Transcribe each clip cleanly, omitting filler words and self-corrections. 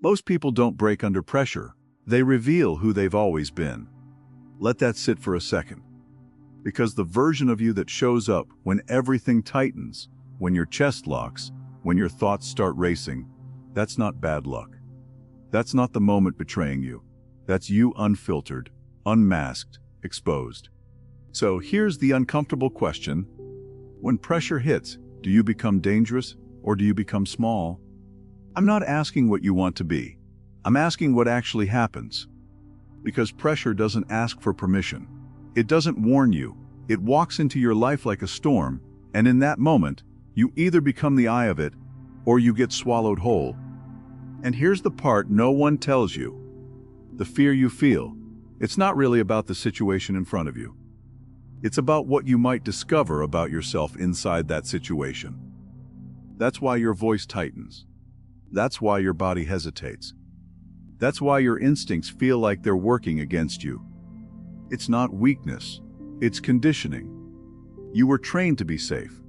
Most people don't break under pressure. They reveal who they've always been. Let that sit for a second. Because the version of you that shows up when everything tightens, when your chest locks, when your thoughts start racing, that's not bad luck. That's not the moment betraying you. That's you unfiltered, unmasked, exposed. So here's the uncomfortable question. When pressure hits, do you become dangerous or do you become small? I'm not asking what you want to be. I'm asking what actually happens. Because pressure doesn't ask for permission. It doesn't warn you. It walks into your life like a storm, and in that moment, you either become the eye of it or you get swallowed whole. And here's the part no one tells you. The fear you feel, it's not really about the situation in front of you. It's about what you might discover about yourself inside that situation. That's why your voice tightens. That's why your body hesitates. That's why your instincts feel like they're working against you. It's not weakness, it's conditioning. You were trained to be safe,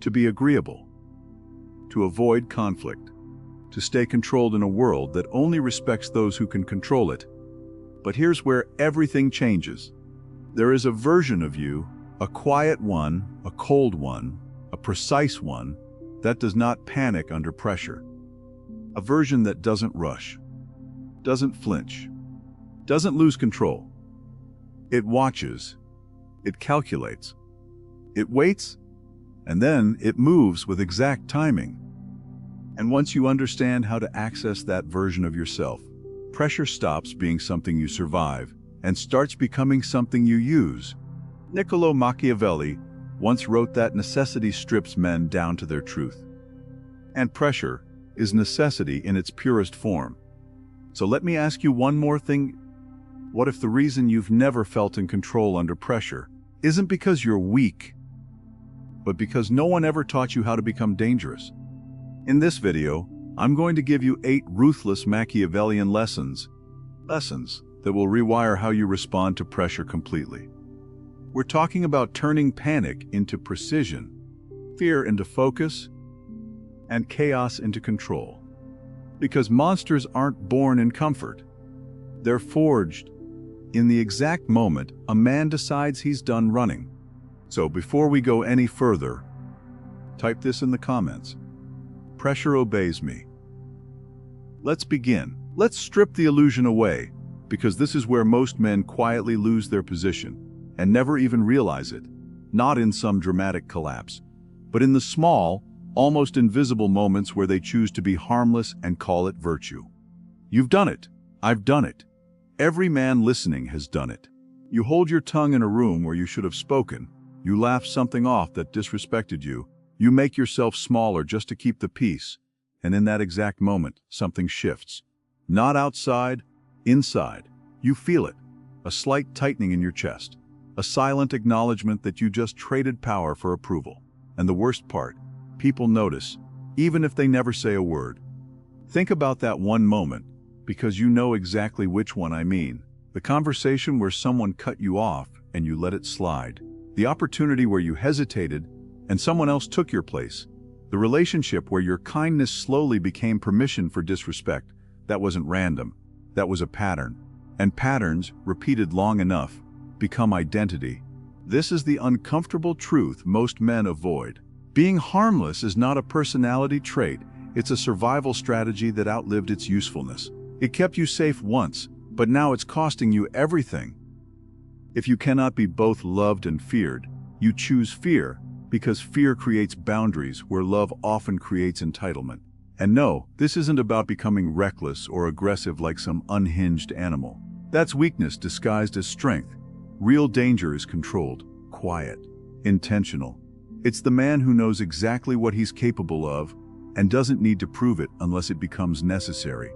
to be agreeable, to avoid conflict, to stay controlled in a world that only respects those who can control it. But here's where everything changes. There is a version of you, a quiet one, a cold one, a precise one, that does not panic under pressure. A version that doesn't rush, doesn't flinch, doesn't lose control. It watches, it calculates, it waits, and then it moves with exact timing. And once you understand how to access that version of yourself, pressure stops being something you survive and starts becoming something you use. Niccolò Machiavelli once wrote that necessity strips men down to their truth. And pressure is necessity in its purest form. So let me ask you one more thing. What if the reason you've never felt in control under pressure isn't because you're weak, but because no one ever taught you how to become dangerous? In this video, I'm going to give you 8 ruthless Machiavellian lessons that will rewire how you respond to pressure completely. We're talking about turning panic into precision, fear into focus, and chaos into control. Because monsters aren't born in comfort. They're forged in the exact moment a man decides he's done running. So before we go any further, type this in the comments. Pressure obeys me. Let's begin. Let's strip the illusion away, because this is where most men quietly lose their position and never even realize it, not in some dramatic collapse, but in the small, almost invisible moments where they choose to be harmless and call it virtue. You've done it. I've done it. Every man listening has done it. You hold your tongue in a room where you should have spoken. You laugh something off that disrespected you. You make yourself smaller just to keep the peace. And in that exact moment, something shifts. Not outside, inside. You feel it. A slight tightening in your chest. A silent acknowledgement that you just traded power for approval. And the worst part, people notice, even if they never say a word. Think about that one moment, because you know exactly which one I mean. The conversation where someone cut you off and you let it slide. The opportunity where you hesitated and someone else took your place. The relationship where your kindness slowly became permission for disrespect. That wasn't random. That was a pattern. And patterns, repeated long enough, become identity. This is the uncomfortable truth most men avoid. Being harmless is not a personality trait, it's a survival strategy that outlived its usefulness. It kept you safe once, but now it's costing you everything. If you cannot be both loved and feared, you choose fear, because fear creates boundaries where love often creates entitlement. And no, this isn't about becoming reckless or aggressive like some unhinged animal. That's weakness disguised as strength. Real danger is controlled, quiet, intentional. It's the man who knows exactly what he's capable of and doesn't need to prove it unless it becomes necessary.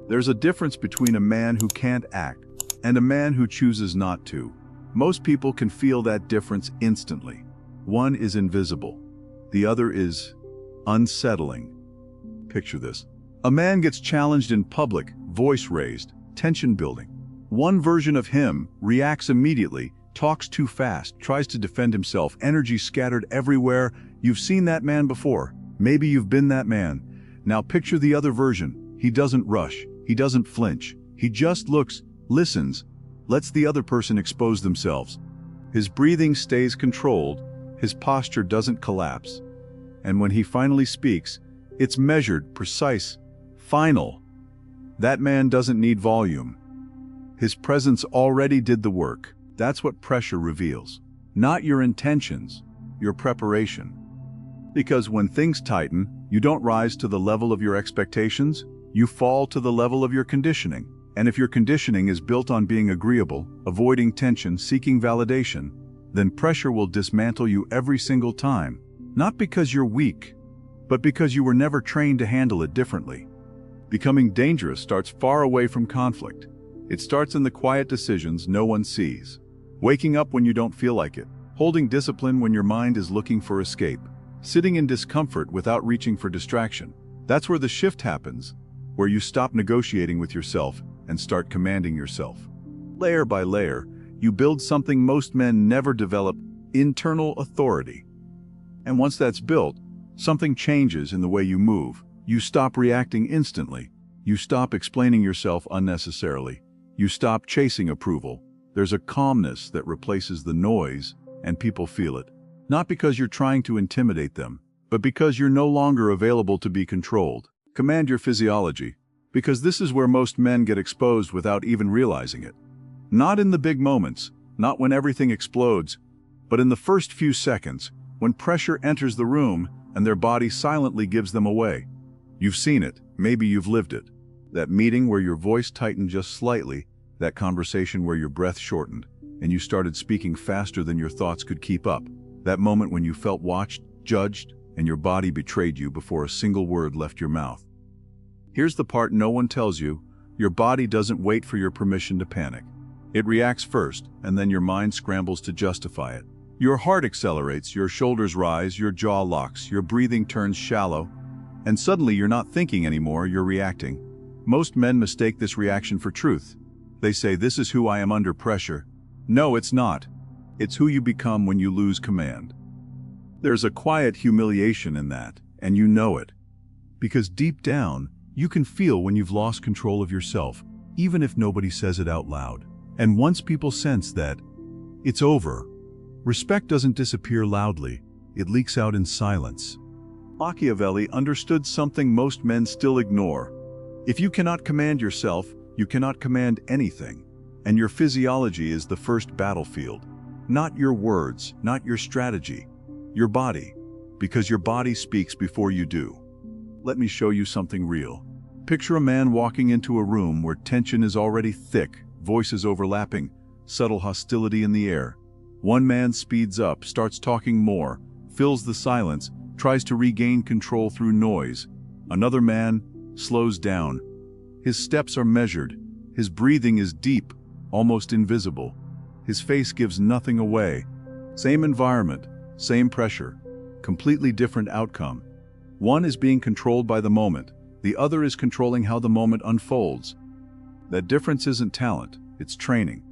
There's a difference between a man who can't act and a man who chooses not to. Most people can feel that difference instantly. One is invisible. The other is unsettling. Picture this. A man gets challenged in public, voice raised, tension building. One version of him reacts immediately, talks too fast, tries to defend himself, energy scattered everywhere. You've seen that man before. Maybe you've been that man. Now picture the other version, He doesn't rush, he doesn't flinch, he just looks, listens, lets the other person expose themselves. His breathing stays controlled, his posture doesn't collapse. And when he finally speaks, it's measured, precise, final. That man doesn't need volume. His presence already did the work. That's what pressure reveals. Not your intentions, your preparation. Because when things tighten, you don't rise to the level of your expectations, you fall to the level of your conditioning. And if your conditioning is built on being agreeable, avoiding tension, seeking validation, then pressure will dismantle you every single time. Not because you're weak, but because you were never trained to handle it differently. Becoming dangerous starts far away from conflict. It starts in the quiet decisions no one sees. Waking up when you don't feel like it, holding discipline when your mind is looking for escape, sitting in discomfort without reaching for distraction. That's where the shift happens, where you stop negotiating with yourself and start commanding yourself. Layer by layer, you build something most men never develop: internal authority. And once that's built, something changes in the way you move. You stop reacting instantly. You stop explaining yourself unnecessarily. You stop chasing approval. There's a calmness that replaces the noise, and people feel it. Not because you're trying to intimidate them, but because you're no longer available to be controlled. Command your physiology, because this is where most men get exposed without even realizing it. Not in the big moments, not when everything explodes, but in the first few seconds, when pressure enters the room and their body silently gives them away. You've seen it, maybe you've lived it. That meeting where your voice tightened just slightly, that conversation where your breath shortened, and you started speaking faster than your thoughts could keep up. That moment when you felt watched, judged, and your body betrayed you before a single word left your mouth. Here's the part no one tells you: your body doesn't wait for your permission to panic. It reacts first, and then your mind scrambles to justify it. Your heart accelerates, your shoulders rise, your jaw locks, your breathing turns shallow, and suddenly you're not thinking anymore, you're reacting. Most men mistake this reaction for truth. They say, "This is who I am under pressure." No, it's not. It's who you become when you lose command. There's a quiet humiliation in that, and you know it. Because deep down, you can feel when you've lost control of yourself, even if nobody says it out loud. And once people sense that, it's over. Respect doesn't disappear loudly, it leaks out in silence. Machiavelli understood something most men still ignore. If you cannot command yourself, you cannot command anything. And your physiology is the first battlefield. Not your words, not your strategy, your body. Because your body speaks before you do. Let me show you something real. Picture a man walking into a room where tension is already thick, voices overlapping, subtle hostility in the air. One man speeds up, starts talking more, fills the silence, tries to regain control through noise. Another man slows down. His steps are measured. His breathing is deep, almost invisible. His face gives nothing away. Same environment, same pressure, completely different outcome. One is being controlled by the moment. The other is controlling how the moment unfolds. That difference isn't talent, it's training.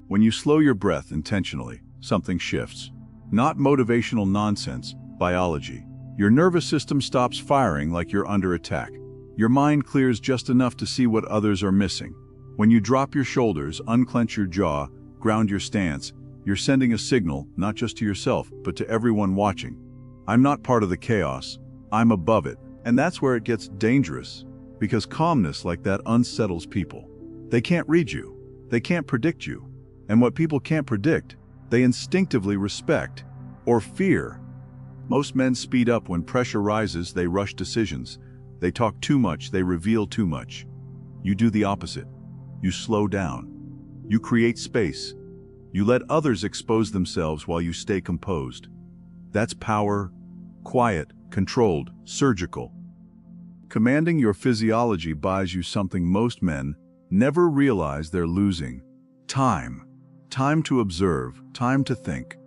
When you slow your breath intentionally, something shifts. Not motivational nonsense, biology. Your nervous system stops firing like you're under attack. Your mind clears just enough to see what others are missing. When you drop your shoulders, unclench your jaw, ground your stance, you're sending a signal, not just to yourself, but to everyone watching. I'm not part of the chaos, I'm above it. And that's where it gets dangerous, because calmness like that unsettles people. They can't read you, they can't predict you. And what people can't predict, they instinctively respect or fear. Most men speed up when pressure rises, they rush decisions. They talk too much, they reveal too much. You do the opposite. You slow down. You create space. You let others expose themselves while you stay composed. That's power, quiet, controlled, surgical. Commanding your physiology buys you something most men never realize they're losing. Time. Time to observe, time to think,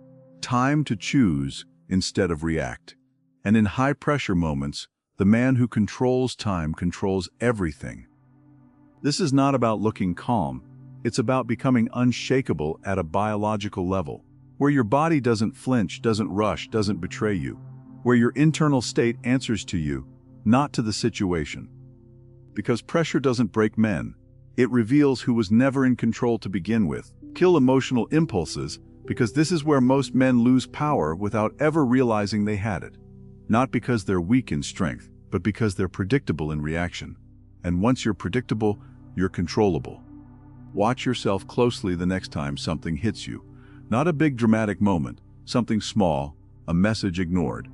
time to choose instead of react. And in high-pressure moments, the man who controls time controls everything. This is not about looking calm. It's about becoming unshakable at a biological level, where your body doesn't flinch, doesn't rush, doesn't betray you, where your internal state answers to you, not to the situation. Because pressure doesn't break men. It reveals who was never in control to begin with. Kill emotional impulses, because this is where most men lose power without ever realizing they had it. Not because they're weak in strength, but because they're predictable in reaction. And once you're predictable, you're controllable. Watch yourself closely the next time something hits you. Not a big dramatic moment, something small, a message ignored,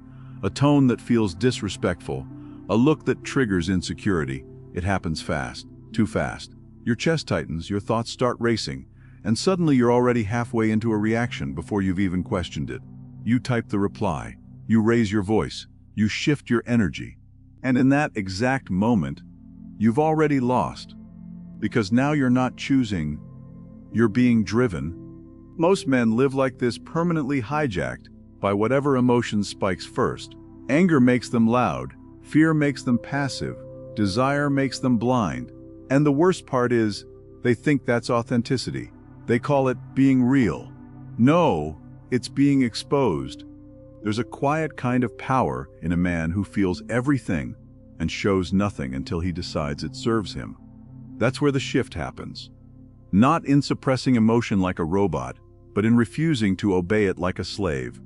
a tone that feels disrespectful, a look that triggers insecurity. It happens fast, too fast. Your chest tightens, your thoughts start racing, and suddenly you're already halfway into a reaction before you've even questioned it. You type the reply, you raise your voice, you shift your energy. And in that exact moment, you've already lost. Because now you're not choosing, you're being driven. Most men live like this, permanently hijacked by whatever emotion spikes first. Anger makes them loud, fear makes them passive, desire makes them blind. And the worst part is, they think that's authenticity. They call it being real. No, it's being exposed. There's a quiet kind of power in a man who feels everything and shows nothing until he decides it serves him. That's where the shift happens. Not in suppressing emotion like a robot, but in refusing to obey it like a slave.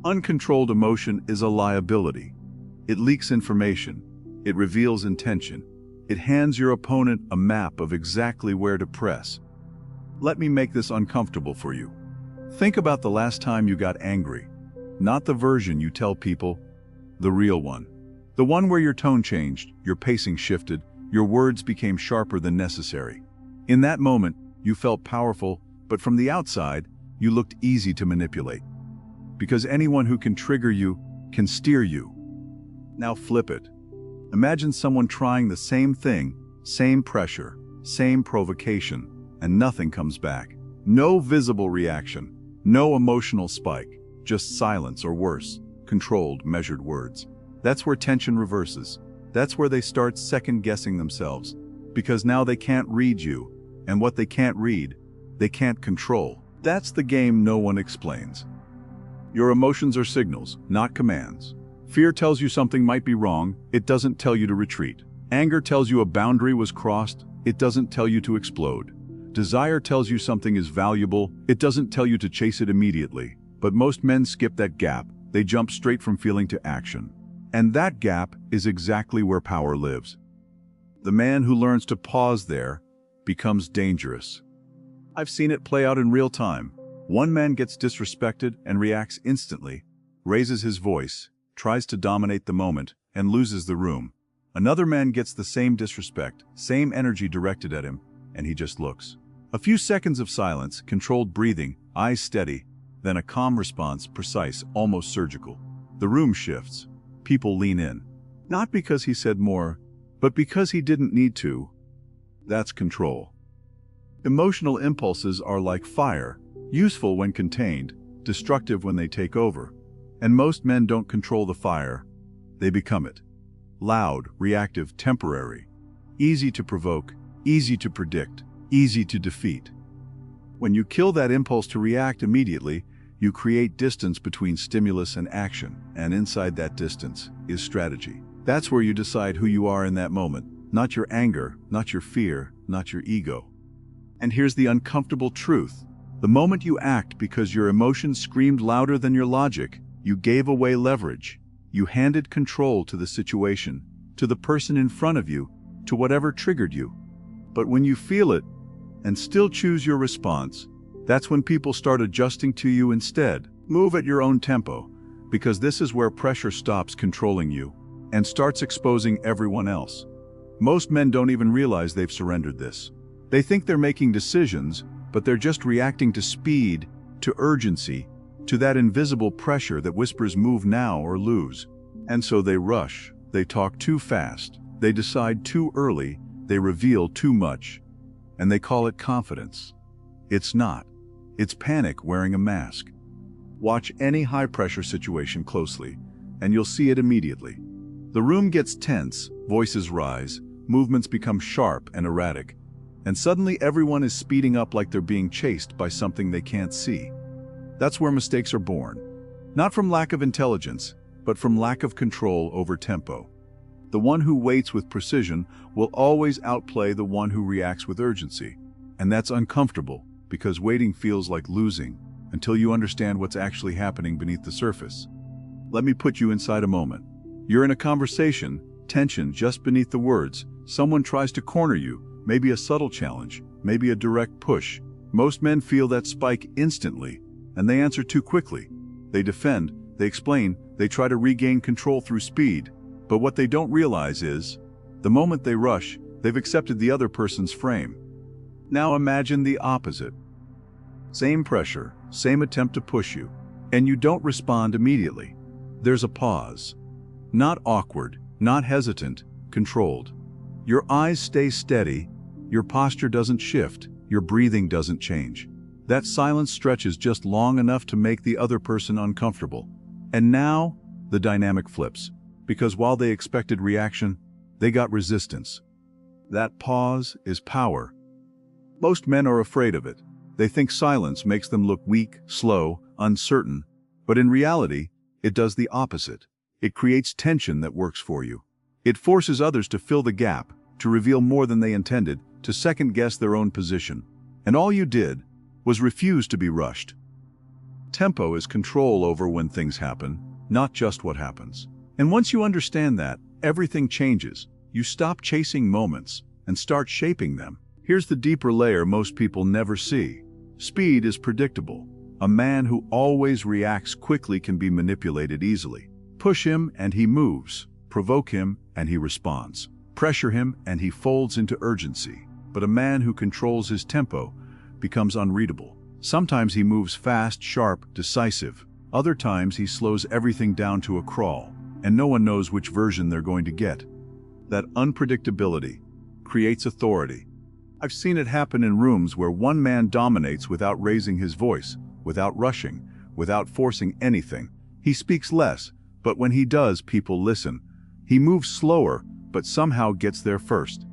Uncontrolled emotion is a liability. It leaks information. It reveals intention. It hands your opponent a map of exactly where to press. Let me make this uncomfortable for you. Think about the last time you got angry. Not the version you tell people, the real one. The one where your tone changed, your pacing shifted, your words became sharper than necessary. In that moment, you felt powerful, but from the outside, you looked easy to manipulate. Because anyone who can trigger you can steer you. Now flip it. Imagine someone trying the same thing, same pressure, same provocation, and nothing comes back. No visible reaction, no emotional spike, just silence or worse, controlled, measured words. That's where tension reverses. That's where they start second-guessing themselves. Because now they can't read you, and what they can't read, they can't control. That's the game no one explains. Your emotions are signals, not commands. Fear tells you something might be wrong, it doesn't tell you to retreat. Anger tells you a boundary was crossed, it doesn't tell you to explode. Desire tells you something is valuable, it doesn't tell you to chase it immediately. But most men skip that gap, they jump straight from feeling to action. And that gap is exactly where power lives. The man who learns to pause there becomes dangerous. I've seen it play out in real time. One man gets disrespected and reacts instantly, raises his voice, tries to dominate the moment, and loses the room. Another man gets the same disrespect, same energy directed at him, and he just looks. A few seconds of silence, controlled breathing, eyes steady, then a calm response, precise, almost surgical. The room shifts. People lean in. Not because he said more, but because he didn't need to. That's control. Emotional impulses are like fire, useful when contained, destructive when they take over. And most men don't control the fire, they become it. Loud, reactive, temporary. Easy to provoke, easy to predict, easy to defeat. When you kill that impulse to react immediately, you create distance between stimulus and action, and inside that distance is strategy. That's where you decide who you are in that moment, not your anger, not your fear, not your ego. And here's the uncomfortable truth. The moment you act because your emotions screamed louder than your logic, you gave away leverage. You handed control to the situation, to the person in front of you, to whatever triggered you. But when you feel it, and still choose your response, that's when people start adjusting to you instead. Move at your own tempo, because this is where pressure stops controlling you and starts exposing everyone else. Most men don't even realize they've surrendered this. They think they're making decisions, but they're just reacting to speed, to urgency, to that invisible pressure that whispers move now or lose. And so they rush, they talk too fast, they decide too early, they reveal too much, and they call it confidence. It's not. It's panic wearing a mask. Watch any high-pressure situation closely, and you'll see it immediately. The room gets tense, voices rise, movements become sharp and erratic, and suddenly everyone is speeding up like they're being chased by something they can't see. That's where mistakes are born. Not from lack of intelligence, but from lack of control over tempo. The one who waits with precision will always outplay the one who reacts with urgency. And that's uncomfortable, because waiting feels like losing until you understand what's actually happening beneath the surface. Let me put you inside a moment. You're in a conversation, tension just beneath the words. Someone tries to corner you, maybe a subtle challenge, maybe a direct push. Most men feel that spike instantly, and they answer too quickly. They defend, they explain, they try to regain control through speed. But what they don't realize is, the moment they rush, they've accepted the other person's frame. Now imagine the opposite. Same pressure, same attempt to push you, and you don't respond immediately. There's a pause. Not awkward, not hesitant, controlled. Your eyes stay steady, your posture doesn't shift, your breathing doesn't change. That silence stretches just long enough to make the other person uncomfortable. And now, the dynamic flips. Because while they expected reaction, they got resistance. That pause is power. Most men are afraid of it. They think silence makes them look weak, slow, uncertain. But in reality, it does the opposite. It creates tension that works for you. It forces others to fill the gap, to reveal more than they intended, to second-guess their own position. And all you did was refuse to be rushed. Tempo is control over when things happen, not just what happens. And once you understand that, everything changes. You stop chasing moments and start shaping them. Here's the deeper layer most people never see. Speed is predictable. A man who always reacts quickly can be manipulated easily. Push him and he moves. Provoke him and he responds. Pressure him and he folds into urgency. But a man who controls his tempo becomes unreadable. Sometimes he moves fast, sharp, decisive. Other times he slows everything down to a crawl, and no one knows which version they're going to get. That unpredictability creates authority. I've seen it happen in rooms where one man dominates without raising his voice, without rushing, without forcing anything. He speaks less, but when he does, people listen. He moves slower, but somehow gets there first.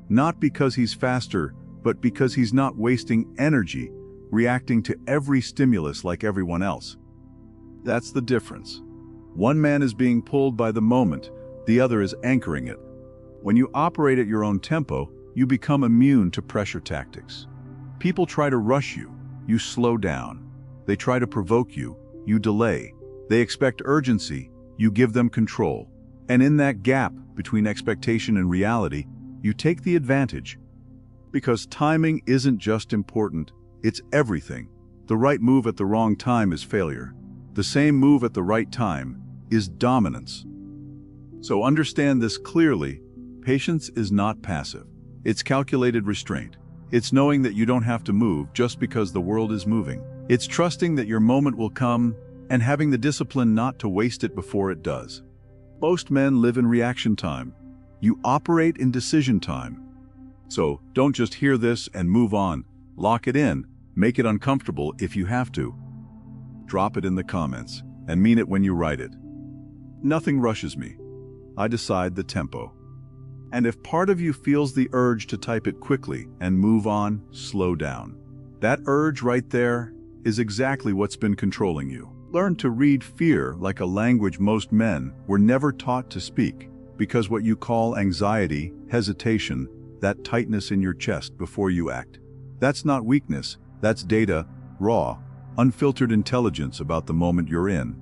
Not because he's faster, but because he's not wasting energy, reacting to every stimulus like everyone else. That's the difference. One man is being pulled by the moment, the other is anchoring it. When you operate at your own tempo, you become immune to pressure tactics. People try to rush you, you slow down. They try to provoke you, you delay. They expect urgency, you give them control. And in that gap between expectation and reality, you take the advantage. Because timing isn't just important, it's everything. The right move at the wrong time is failure. The same move at the right time is dominance. So understand this clearly. Patience is not passive. It's calculated restraint. It's knowing that you don't have to move just because the world is moving. It's trusting that your moment will come and having the discipline not to waste it before it does. Most men live in reaction time. You operate in decision time. So don't just hear this and move on. Lock it in. Make it uncomfortable if you have to. Drop it in the comments and mean it when you write it. Nothing rushes me. I decide the tempo. And if part of you feels the urge to type it quickly and move on, slow down. That urge right there is exactly what's been controlling you. Learn to read fear like a language most men were never taught to speak, because what you call anxiety, hesitation, that tightness in your chest before you act, that's not weakness, that's data, raw, unfiltered intelligence about the moment you're in.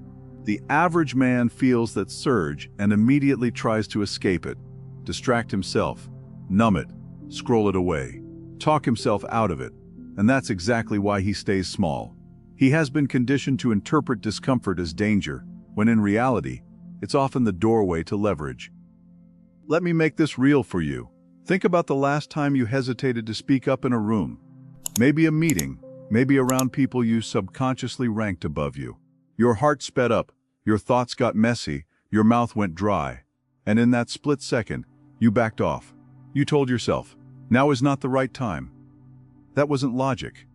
The average man feels that surge and immediately tries to escape it, distract himself, numb it, scroll it away, talk himself out of it, and that's exactly why he stays small. He has been conditioned to interpret discomfort as danger, when in reality, it's often the doorway to leverage. Let me make this real for you. Think about the last time you hesitated to speak up in a room. Maybe a meeting, maybe around people you subconsciously ranked above you. Your heart sped up, your thoughts got messy, your mouth went dry, and in that split second, you backed off. You told yourself, now is not the right time. That wasn't logic.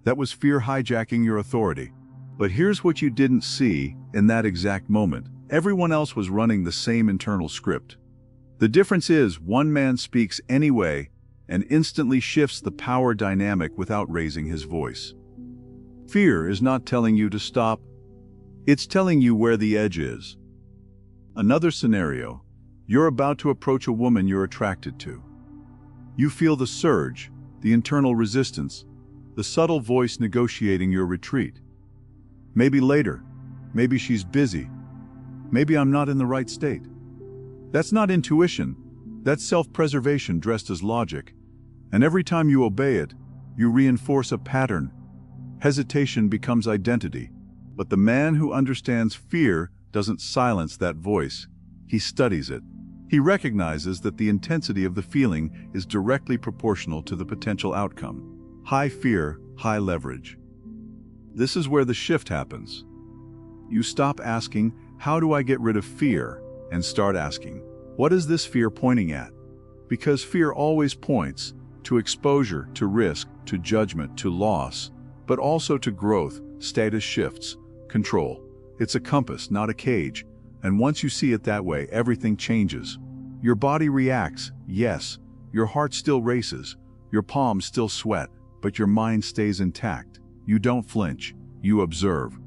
That was fear hijacking your authority. But here's what you didn't see in that exact moment. Everyone else was running the same internal script. The difference is one man speaks anyway and instantly shifts the power dynamic without raising his voice. Fear is not telling you to stop. It's telling you where the edge is. Another scenario. You're about to approach a woman you're attracted to. You feel the surge, the internal resistance, the subtle voice negotiating your retreat. Maybe later, maybe she's busy, maybe I'm not in the right state. That's not intuition, that's self-preservation dressed as logic. And every time you obey it, you reinforce a pattern. Hesitation becomes identity. But the man who understands fear doesn't silence that voice. He studies it. He recognizes that the intensity of the feeling is directly proportional to the potential outcome. High fear, high leverage. This is where the shift happens. You stop asking, how do I get rid of fear? And start asking, what is this fear pointing at? Because fear always points to exposure, to risk, to judgment, to loss, but also to growth, status shifts, control. It's a compass, not a cage. And once you see it that way, everything changes. Your body reacts, yes. Your heart still races. Your palms still sweat, but your mind stays intact. You don't flinch. You observe.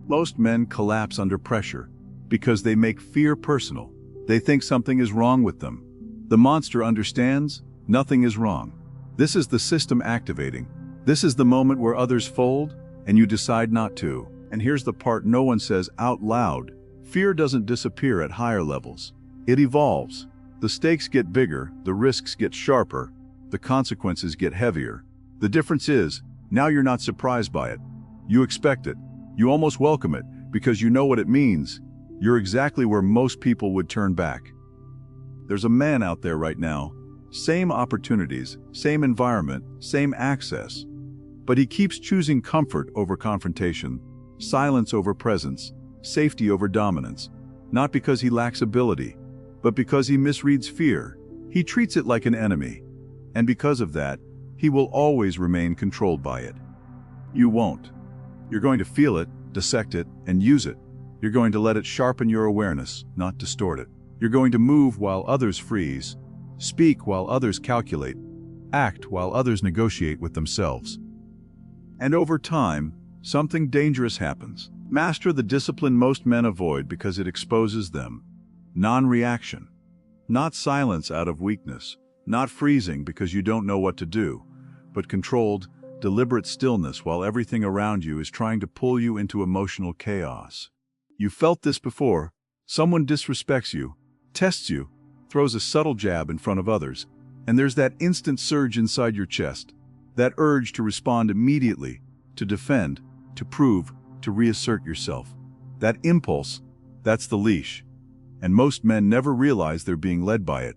Most men collapse under pressure because they make fear personal. They think something is wrong with them. The monster understands nothing is wrong. This is the system activating. This is the moment where others fold and you decide not to. And here's the part no one says out loud. Fear doesn't disappear at higher levels. It evolves. The stakes get bigger, the risks get sharper, the consequences get heavier. The difference is, now you're not surprised by it. You expect it. You almost welcome it because you know what it means. You're exactly where most people would turn back. There's a man out there right now, same opportunities, same environment, same access, but he keeps choosing comfort over confrontation, silence over presence, safety over dominance, not because he lacks ability, but because he misreads fear. He treats it like an enemy, and because of that, he will always remain controlled by it. You won't. You're going to feel it, dissect it, and use it. You're going to let it sharpen your awareness, not distort it. You're going to move while others freeze, speak while others calculate, act while others negotiate with themselves. And over time, something dangerous happens. Master the discipline most men avoid because it exposes them. Non-reaction. Not silence out of weakness, not freezing because you don't know what to do, but controlled, deliberate stillness while everything around you is trying to pull you into emotional chaos. You felt this before. Someone disrespects you, tests you, throws a subtle jab in front of others, and there's that instant surge inside your chest, that urge to respond immediately, to defend, to prove, to reassert yourself. That impulse, that's the leash. And most men never realize they're being led by it.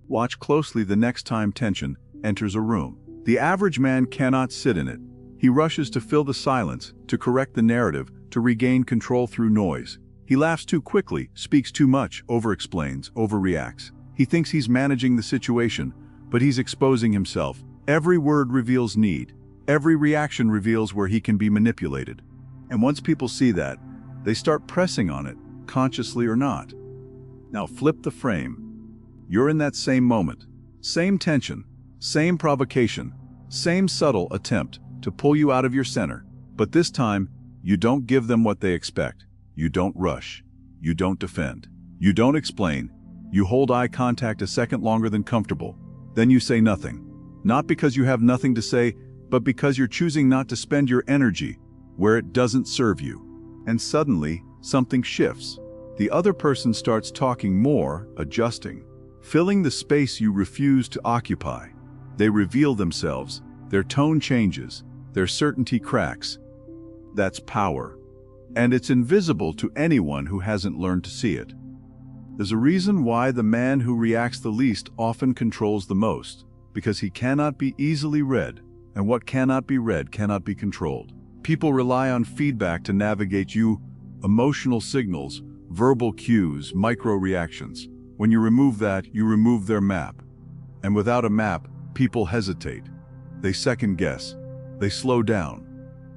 Watch closely the next time tension enters a room. The average man cannot sit in it. He rushes to fill the silence, to correct the narrative, to regain control through noise. He laughs too quickly, speaks too much, over-explains, overreacts. He thinks he's managing the situation, but he's exposing himself. Every word reveals need. Every reaction reveals where he can be manipulated. And once people see that, they start pressing on it, consciously or not. Now flip the frame. You're in that same moment, same tension, same provocation, same subtle attempt to pull you out of your center. But this time, you don't give them what they expect. You don't rush. You don't defend. You don't explain. You hold eye contact a second longer than comfortable. Then you say nothing. Not because you have nothing to say, but because you're choosing not to spend your energy where it doesn't serve you. And suddenly, something shifts. The other person starts talking more, adjusting, filling the space you refuse to occupy. They reveal themselves, their tone changes, their certainty cracks. That's power. And it's invisible to anyone who hasn't learned to see it. There's a reason why the man who reacts the least often controls the most, because he cannot be easily read, and what cannot be read cannot be controlled. People rely on feedback to navigate you, emotional signals, verbal cues, micro-reactions. When you remove that, you remove their map. And without a map, people hesitate. They second-guess. They slow down.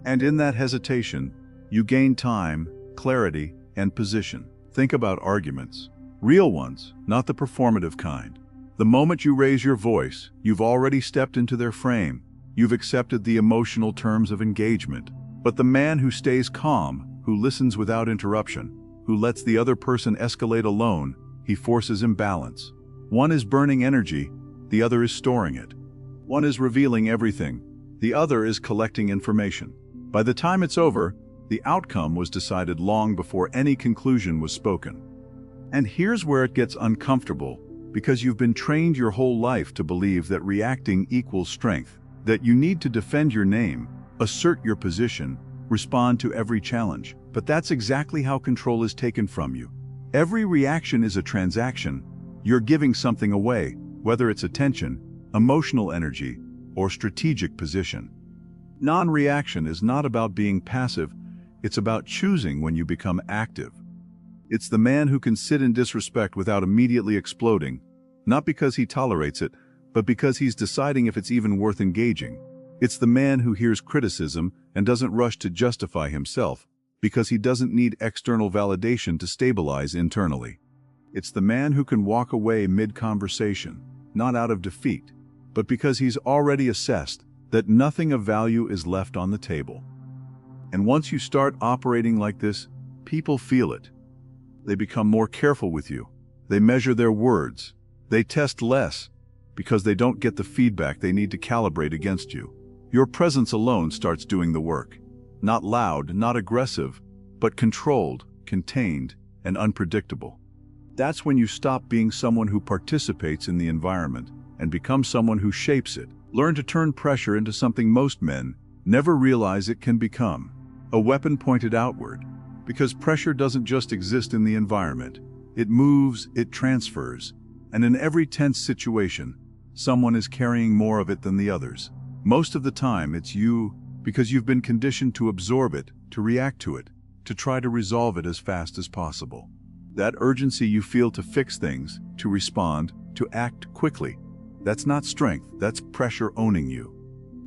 And in that hesitation, you gain time, clarity, and position. Think about arguments. Real ones, not the performative kind. The moment you raise your voice, you've already stepped into their frame. You've accepted the emotional terms of engagement. But the man who stays calm, who listens without interruption, who lets the other person escalate alone, he forces imbalance. One is burning energy, the other is storing it. One is revealing everything, the other is collecting information. By the time it's over, the outcome was decided long before any conclusion was spoken. And here's where it gets uncomfortable, because you've been trained your whole life to believe that reacting equals strength, that you need to defend your name, assert your position, respond to every challenge. But that's exactly how control is taken from you. Every reaction is a transaction. You're giving something away, whether it's attention, emotional energy, or strategic position. Non-reaction is not about being passive, it's about choosing when you become active. It's the man who can sit in disrespect without immediately exploding, not because he tolerates it, but because he's deciding if it's even worth engaging. It's the man who hears criticism and doesn't rush to justify himself, because he doesn't need external validation to stabilize internally. It's the man who can walk away mid-conversation, not out of defeat, but because he's already assessed that nothing of value is left on the table. And once you start operating like this, people feel it. They become more careful with you. They measure their words. They test less, because they don't get the feedback they need to calibrate against you. Your presence alone starts doing the work. Not loud, not aggressive, but controlled, contained, and unpredictable. That's when you stop being someone who participates in the environment and become someone who shapes it. Learn to turn pressure into something most men never realize it can become: a weapon pointed outward. Because pressure doesn't just exist in the environment. It moves, it transfers, and in every tense situation, someone is carrying more of it than the others. Most of the time, it's you, because you've been conditioned to absorb it, to react to it, to try to resolve it as fast as possible. That urgency you feel to fix things, to respond, to act quickly, that's not strength, that's pressure owning you.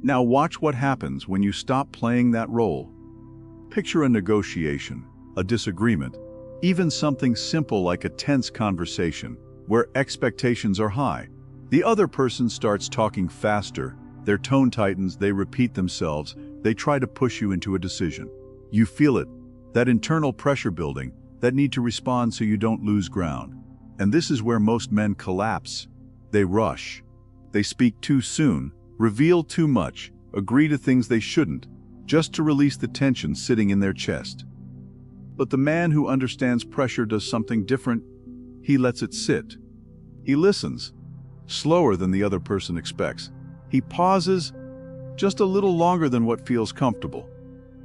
Now watch what happens when you stop playing that role. Picture a negotiation, a disagreement, even something simple like a tense conversation, where expectations are high. The other person starts talking faster, their tone tightens, they repeat themselves, they try to push you into a decision. You feel it, that internal pressure building, that need to respond so you don't lose ground. And this is where most men collapse. They rush. They speak too soon, reveal too much, agree to things they shouldn't, just to release the tension sitting in their chest. But the man who understands pressure does something different. He lets it sit. He listens, slower than the other person expects. He pauses just a little longer than what feels comfortable.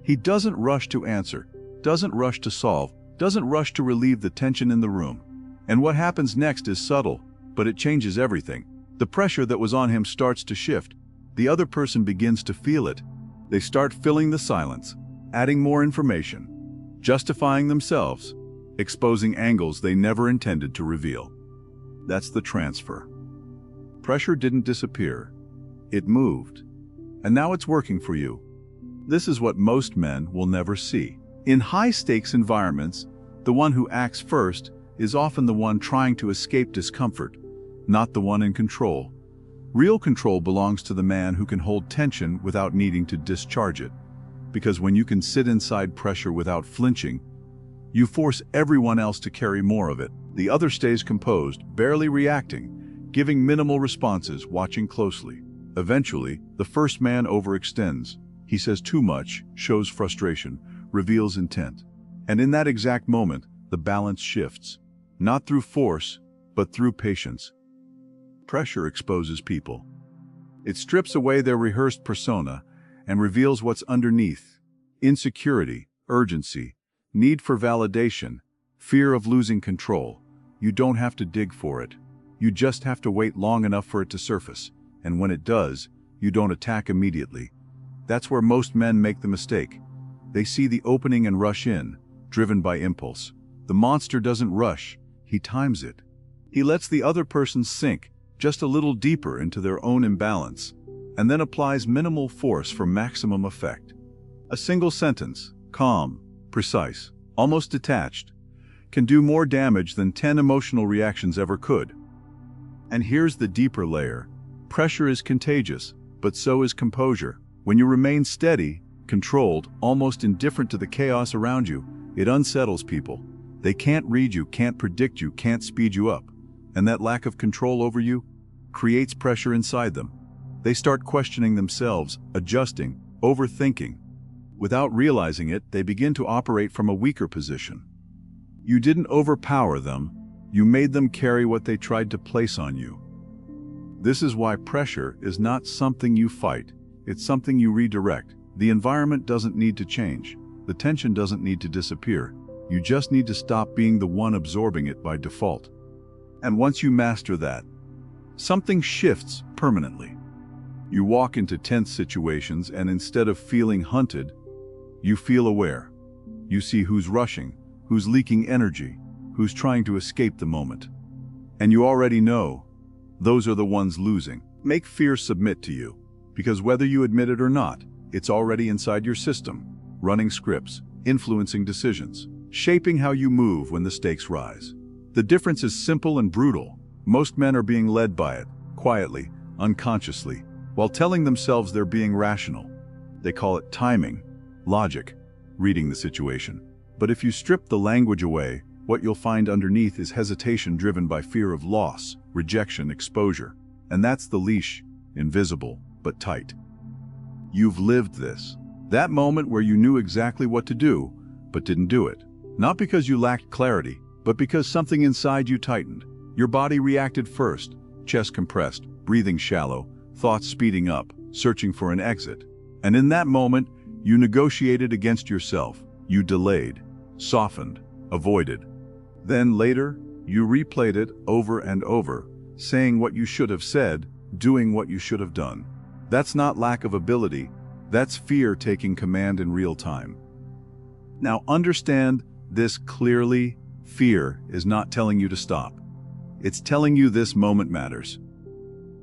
He doesn't rush to answer, doesn't rush to solve, doesn't rush to relieve the tension in the room. And what happens next is subtle, but it changes everything. The pressure that was on him starts to shift. The other person begins to feel it. They start filling the silence, adding more information, justifying themselves, exposing angles they never intended to reveal. That's the transfer. Pressure didn't disappear. It moved. And now it's working for you. This is what most men will never see. In high-stakes environments, the one who acts first is often the one trying to escape discomfort, not the one in control. Real control belongs to the man who can hold tension without needing to discharge it. Because when you can sit inside pressure without flinching, you force everyone else to carry more of it. The other stays composed, barely reacting, giving minimal responses, watching closely. Eventually, the first man overextends. He says too much, shows frustration, reveals intent. And in that exact moment, the balance shifts. Not through force, but through patience. Pressure exposes people. It strips away their rehearsed persona and reveals what's underneath: insecurity, urgency, need for validation, fear of losing control. You don't have to dig for it. You just have to wait long enough for it to surface. And when it does, you don't attack immediately. That's where most men make the mistake. They see the opening and rush in, driven by impulse. The monster doesn't rush, he times it. He lets the other person sink just a little deeper into their own imbalance, and then applies minimal force for maximum effect. A single sentence, calm, precise, almost detached, can do more damage than 10 emotional reactions ever could. And here's the deeper layer. Pressure is contagious, but so is composure. When you remain steady, controlled, almost indifferent to the chaos around you, it unsettles people. They can't read you, can't predict you, can't speed you up. And that lack of control over you creates pressure inside them. They start questioning themselves, adjusting, overthinking. Without realizing it, they begin to operate from a weaker position. You didn't overpower them, you made them carry what they tried to place on you. This is why pressure is not something you fight, it's something you redirect. The environment doesn't need to change, the tension doesn't need to disappear. You just need to stop being the one absorbing it by default. And once you master that, something shifts permanently. You walk into tense situations and instead of feeling hunted, you feel aware. You see who's rushing, who's leaking energy, who's trying to escape the moment. And you already know, those are the ones losing. Make fear submit to you, because whether you admit it or not, it's already inside your system, running scripts, influencing decisions, shaping how you move when the stakes rise. The difference is simple and brutal. Most men are being led by it, quietly, unconsciously, while telling themselves they're being rational. They call it timing, logic, reading the situation. But if you strip the language away, what you'll find underneath is hesitation driven by fear of loss, rejection, exposure. And that's the leash, invisible but tight. You've lived this. That moment where you knew exactly what to do, but didn't do it. Not because you lacked clarity, but because something inside you tightened. Your body reacted first, chest compressed, breathing shallow, thoughts speeding up, searching for an exit. And in that moment, you negotiated against yourself. You delayed, softened, avoided. Then later, you replayed it over and over, saying what you should have said, doing what you should have done. That's not lack of ability, that's fear taking command in real time. Now understand this clearly. Fear is not telling you to stop. It's telling you this moment matters.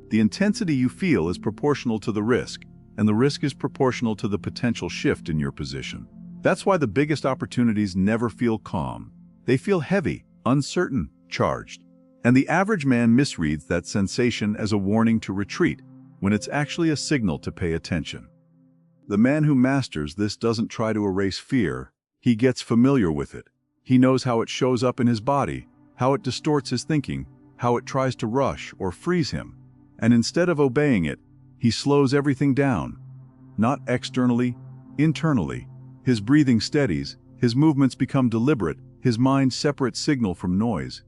The intensity you feel is proportional to the risk, and the risk is proportional to the potential shift in your position. That's why the biggest opportunities never feel calm. They feel heavy, uncertain, charged. And the average man misreads that sensation as a warning to retreat, when it's actually a signal to pay attention. The man who masters this doesn't try to erase fear, he gets familiar with it. He knows how it shows up in his body, how it distorts his thinking, how it tries to rush or freeze him. And instead of obeying it, he slows everything down. Not externally, internally. His breathing steadies, his movements become deliberate, his mind separates signal from noise.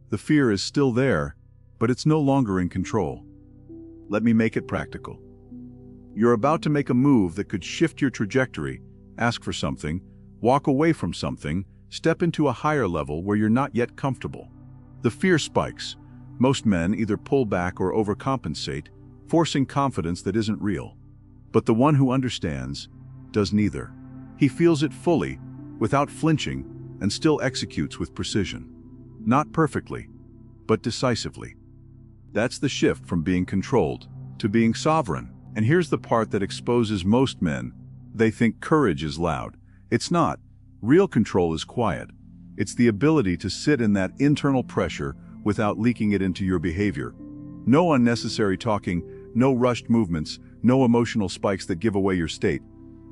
The fear is still there, but it's no longer in control. Let me make it practical. You're about to make a move that could shift your trajectory, ask for something, walk away from something, step into a higher level where you're not yet comfortable. The fear spikes. Most men either pull back or overcompensate, forcing confidence that isn't real. But the one who understands does neither. He feels it fully, without flinching, and still executes with precision. Not perfectly, but decisively. That's the shift from being controlled to being sovereign. And here's the part that exposes most men. They think courage is loud. It's not. Real control is quiet. It's the ability to sit in that internal pressure without leaking it into your behavior. No unnecessary talking, no rushed movements, no emotional spikes that give away your state.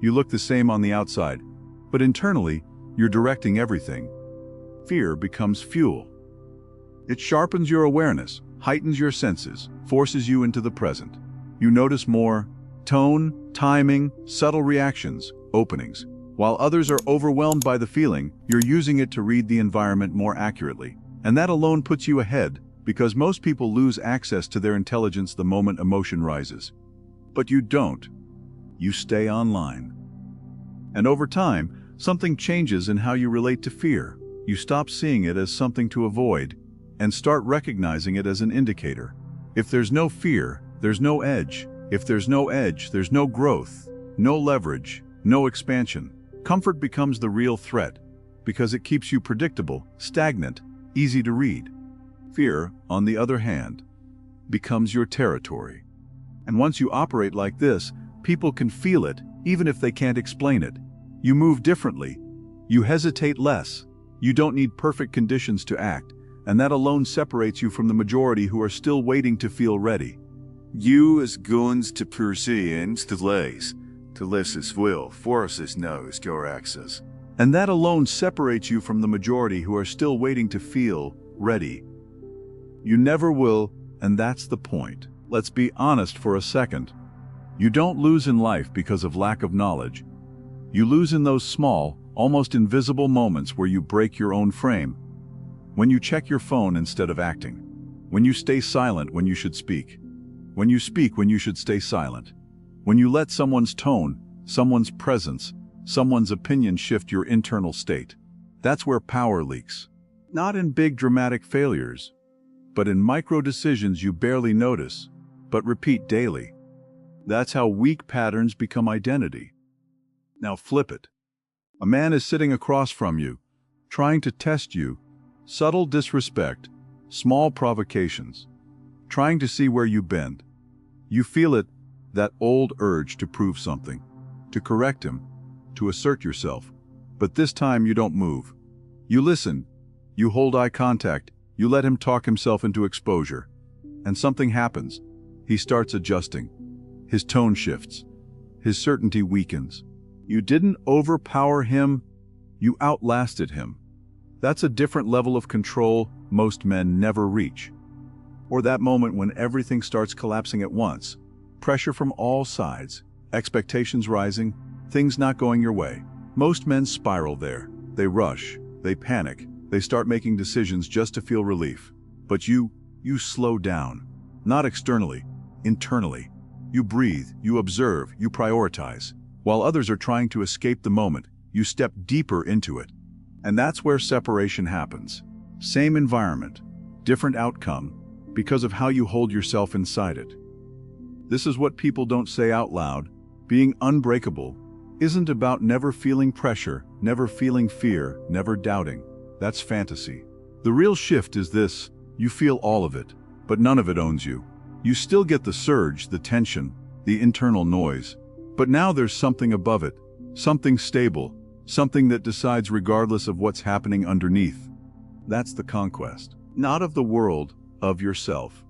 You look the same on the outside, but internally, you're directing everything. Fear becomes fuel. It sharpens your awareness, heightens your senses, forces you into the present. You notice more tone, timing, subtle reactions, openings. While others are overwhelmed by the feeling, you're using it to read the environment more accurately. And that alone puts you ahead, because most people lose access to their intelligence the moment emotion rises. But you don't. You stay online. And over time, something changes in how you relate to fear. You stop seeing it as something to avoid, and start recognizing it as an indicator. If there's no fear, there's no edge. If there's no edge, there's no growth, no leverage, no expansion. Comfort becomes the real threat, because it keeps you predictable, stagnant, easy to read. Fear, on the other hand, becomes your territory. And once you operate like this, people can feel it, even if they can't explain it. You move differently. You hesitate less. You don't need perfect conditions to act, and that alone separates you from the majority who are still waiting to feel ready. You as goons to pursue delays, to lift his will, forces knows your access. And that alone separates you from the majority who are still waiting to feel ready. You never will, and that's the point. Let's be honest for a second. You don't lose in life because of lack of knowledge. You lose in those small, almost invisible moments where you break your own frame. When you check your phone instead of acting. When you stay silent when you should speak. When you speak when you should stay silent. When you let someone's tone, someone's presence, someone's opinion shift your internal state. That's where power leaks. Not in big dramatic failures, but in micro decisions you barely notice, but repeat daily. That's how weak patterns become identity. Now flip it. A man is sitting across from you, trying to test you, subtle disrespect, small provocations, trying to see where you bend. You feel it, that old urge to prove something, to correct him, to assert yourself. But this time you don't move. You listen, you hold eye contact, you let him talk himself into exposure. And something happens. He starts adjusting. His tone shifts. His certainty weakens. You didn't overpower him, you outlasted him. That's a different level of control most men never reach. Or that moment when everything starts collapsing at once. Pressure from all sides, expectations rising, things not going your way. Most men spiral there. They rush, they panic, they start making decisions just to feel relief. But you slow down. Not externally, internally. You breathe, you observe, you prioritize. While others are trying to escape the moment, you step deeper into it. And that's where separation happens. Same environment, different outcome, because of how you hold yourself inside it. This is what people don't say out loud. Being unbreakable isn't about never feeling pressure, never feeling fear, never doubting. That's fantasy. The real shift is this: you feel all of it, but none of it owns you. You still get the surge, the tension, the internal noise. But now there's something above it, something stable, something that decides regardless of what's happening underneath. That's the conquest. Not of the world, of yourself.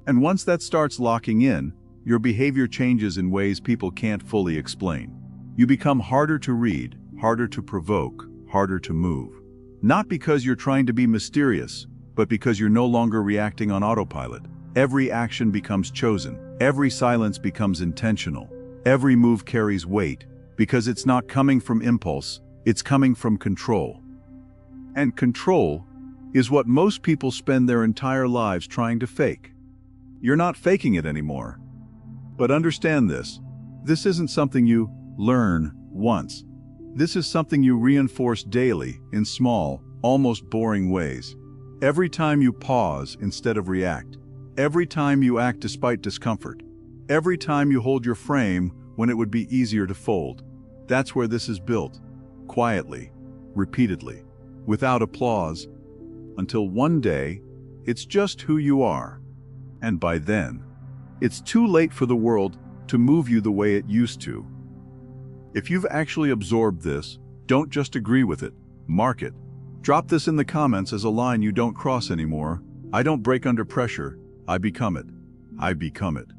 And once that starts locking in, your behavior changes in ways people can't fully explain. You become harder to read, harder to provoke, harder to move. Not because you're trying to be mysterious, but because you're no longer reacting on autopilot. Every action becomes chosen. Every silence becomes intentional. Every move carries weight, because it's not coming from impulse, it's coming from control. And control is what most people spend their entire lives trying to fake. You're not faking it anymore. But understand this isn't something you learn once. This is something you reinforce daily in small, almost boring ways. Every time you pause instead of react. Every time you act despite discomfort. Every time you hold your frame when it would be easier to fold. That's where this is built. Quietly, repeatedly, without applause, until one day, it's just who you are. And by then, it's too late for the world to move you the way it used to. If you've actually absorbed this, don't just agree with it, mark it. Drop this in the comments as a line you don't cross anymore. I don't break under pressure, I become it. I become it.